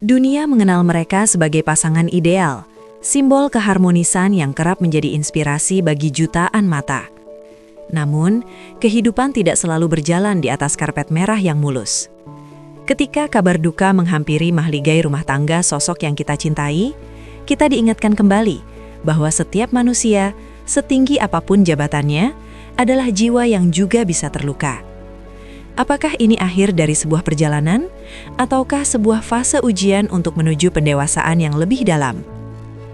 Dunia mengenal mereka sebagai pasangan ideal, simbol keharmonisan yang kerap menjadi inspirasi bagi jutaan mata. Namun, kehidupan tidak selalu berjalan di atas karpet merah yang mulus. Ketika kabar duka menghampiri mahligai rumah tangga sosok yang kita cintai, kita diingatkan kembali bahwa setiap manusia, setinggi apapun jabatannya, adalah jiwa yang juga bisa terluka. Apakah ini akhir dari sebuah perjalanan, ataukah sebuah fase ujian untuk menuju pendewasaan yang lebih dalam?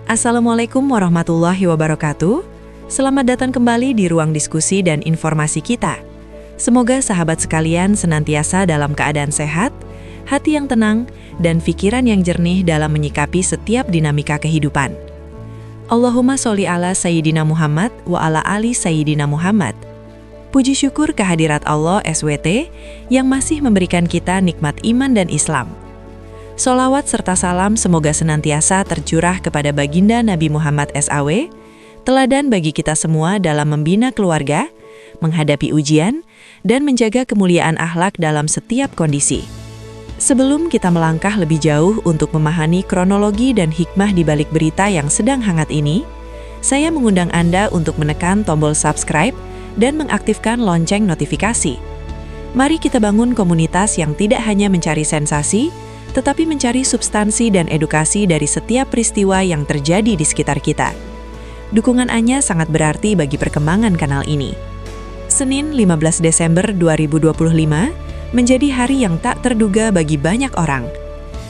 Assalamualaikum warahmatullahi wabarakatuh. Selamat datang kembali di ruang diskusi dan informasi kita. Semoga sahabat sekalian senantiasa dalam keadaan sehat, hati yang tenang, dan pikiran yang jernih dalam menyikapi setiap dinamika kehidupan. Allahumma sholli ala Sayyidina Muhammad wa ala ali Sayyidina Muhammad. Puji syukur kehadirat Allah SWT yang masih memberikan kita nikmat iman dan Islam. Sholawat serta salam semoga senantiasa tercurah kepada baginda Nabi Muhammad SAW, teladan bagi kita semua dalam membina keluarga, menghadapi ujian, dan menjaga kemuliaan akhlak dalam setiap kondisi. Sebelum kita melangkah lebih jauh untuk memahami kronologi dan hikmah di balik berita yang sedang hangat ini, saya mengundang Anda untuk menekan tombol subscribe dan mengaktifkan lonceng notifikasi. Mari kita bangun komunitas yang tidak hanya mencari sensasi, tetapi mencari substansi dan edukasi dari setiap peristiwa yang terjadi di sekitar kita. Dukungan Anda sangat berarti bagi perkembangan kanal ini. Senin 15 Desember 2025 menjadi hari yang tak terduga bagi banyak orang.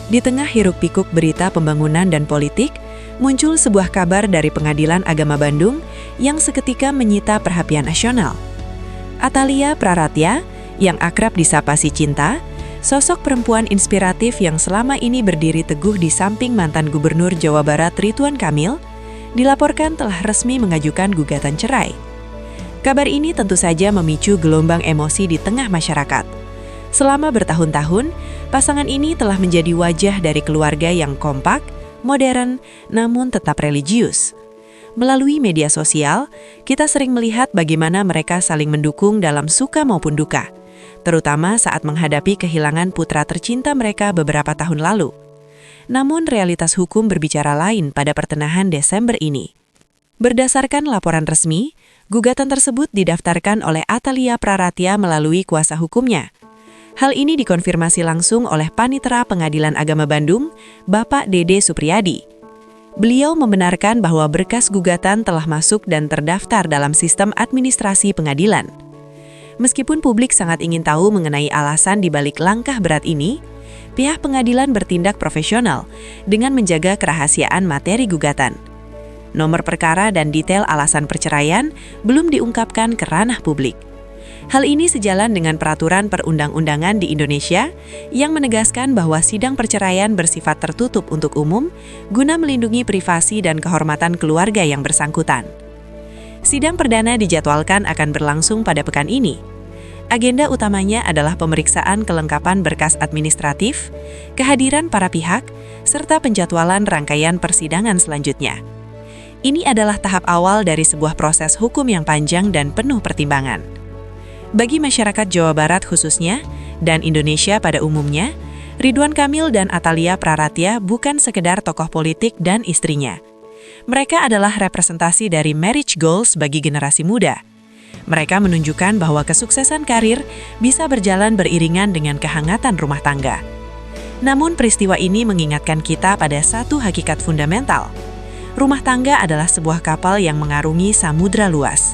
Di tengah hiruk-pikuk berita pembangunan dan politik, muncul sebuah kabar dari Pengadilan Agama Bandung yang seketika menyita perhatian nasional. Atalia Praratya, yang akrab disapa Si Cinta, sosok perempuan inspiratif yang selama ini berdiri teguh di samping mantan Gubernur Jawa Barat Ridwan Kamil, dilaporkan telah resmi mengajukan gugatan cerai. Kabar ini tentu saja memicu gelombang emosi di tengah masyarakat. Selama bertahun-tahun, pasangan ini telah menjadi wajah dari keluarga yang kompak, modern, namun tetap religius. Melalui media sosial, kita sering melihat bagaimana mereka saling mendukung dalam suka maupun duka, terutama saat menghadapi kehilangan putra tercinta mereka beberapa tahun lalu. Namun realitas hukum berbicara lain pada pertengahan Desember ini. Berdasarkan laporan resmi, gugatan tersebut didaftarkan oleh Atalia Praratya melalui kuasa hukumnya. Hal ini dikonfirmasi langsung oleh Panitera Pengadilan Agama Bandung, Bapak Dede Supriyadi. Beliau membenarkan bahwa berkas gugatan telah masuk dan terdaftar dalam sistem administrasi pengadilan. Meskipun publik sangat ingin tahu mengenai alasan di balik langkah berat ini, pihak pengadilan bertindak profesional dengan menjaga kerahasiaan materi gugatan. Nomor perkara dan detail alasan perceraian belum diungkapkan ke ranah publik. Hal ini sejalan dengan peraturan perundang-undangan di Indonesia yang menegaskan bahwa sidang perceraian bersifat tertutup untuk umum guna melindungi privasi dan kehormatan keluarga yang bersangkutan. Sidang perdana dijadwalkan akan berlangsung pada pekan ini. Agenda utamanya adalah pemeriksaan kelengkapan berkas administratif, kehadiran para pihak, serta penjadwalan rangkaian persidangan selanjutnya. Ini adalah tahap awal dari sebuah proses hukum yang panjang dan penuh pertimbangan. Bagi masyarakat Jawa Barat khususnya, dan Indonesia pada umumnya, Ridwan Kamil dan Atalia Praratya bukan sekedar tokoh politik dan istrinya. Mereka adalah representasi dari marriage goals bagi generasi muda. Mereka menunjukkan bahwa kesuksesan karir bisa berjalan beriringan dengan kehangatan rumah tangga. Namun peristiwa ini mengingatkan kita pada satu hakikat fundamental. Rumah tangga adalah sebuah kapal yang mengarungi samudra luas.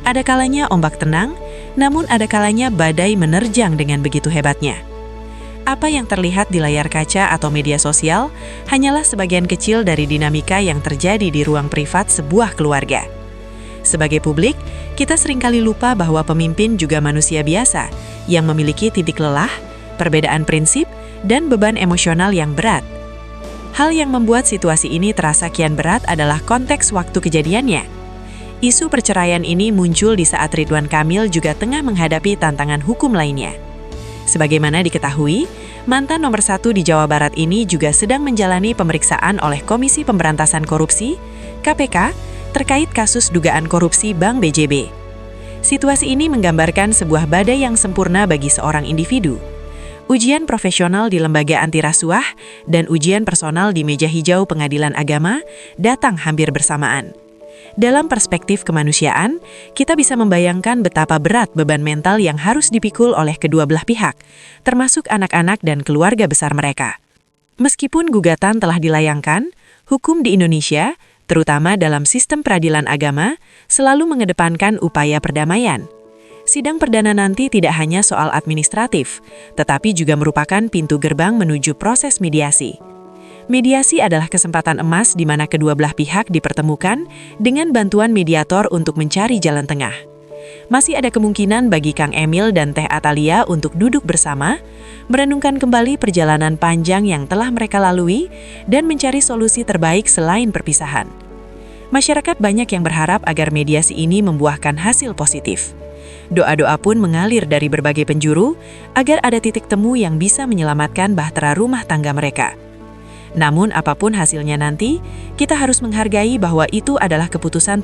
Ada kalanya ombak tenang, namun ada kalanya badai menerjang dengan begitu hebatnya. Apa yang terlihat di layar kaca atau media sosial hanyalah sebagian kecil dari dinamika yang terjadi di ruang privat sebuah keluarga. Sebagai publik, kita seringkali lupa bahwa pemimpin juga manusia biasa yang memiliki titik lelah, perbedaan prinsip, dan beban emosional yang berat. Hal yang membuat situasi ini terasa kian berat adalah konteks waktu kejadiannya. Isu perceraian ini muncul di saat Ridwan Kamil juga tengah menghadapi tantangan hukum lainnya. Sebagaimana diketahui, mantan nomor 1 di Jawa Barat ini juga sedang menjalani pemeriksaan oleh Komisi Pemberantasan Korupsi, KPK, terkait kasus dugaan korupsi Bank BJB. Situasi ini menggambarkan sebuah badai yang sempurna bagi seorang individu. ujian profesional di lembaga anti rasuah, dan ujian personal di meja hijau pengadilan agama datang hampir bersamaan. Dalam perspektif kemanusiaan, kita bisa membayangkan betapa berat beban mental yang harus dipikul oleh kedua belah pihak, termasuk anak-anak dan keluarga besar mereka. Meskipun gugatan telah dilayangkan, hukum di Indonesia, terutama dalam sistem peradilan agama, selalu mengedepankan upaya perdamaian. Sidang perdana nanti tidak hanya soal administratif, tetapi juga merupakan pintu gerbang menuju proses mediasi. Mediasi adalah kesempatan emas di mana kedua belah pihak dipertemukan dengan bantuan mediator untuk mencari jalan tengah. Masih ada kemungkinan bagi Kang Emil dan Teh Atalia untuk duduk bersama, merenungkan kembali perjalanan panjang yang telah mereka lalui, dan mencari solusi terbaik selain perpisahan. Masyarakat banyak yang berharap agar mediasi ini membuahkan hasil positif. Doa-doa pun mengalir dari berbagai penjuru agar ada titik temu yang bisa menyelamatkan bahtera rumah tangga mereka. Namun apapun hasilnya nanti, kita harus menghargai bahwa itu adalah keputusan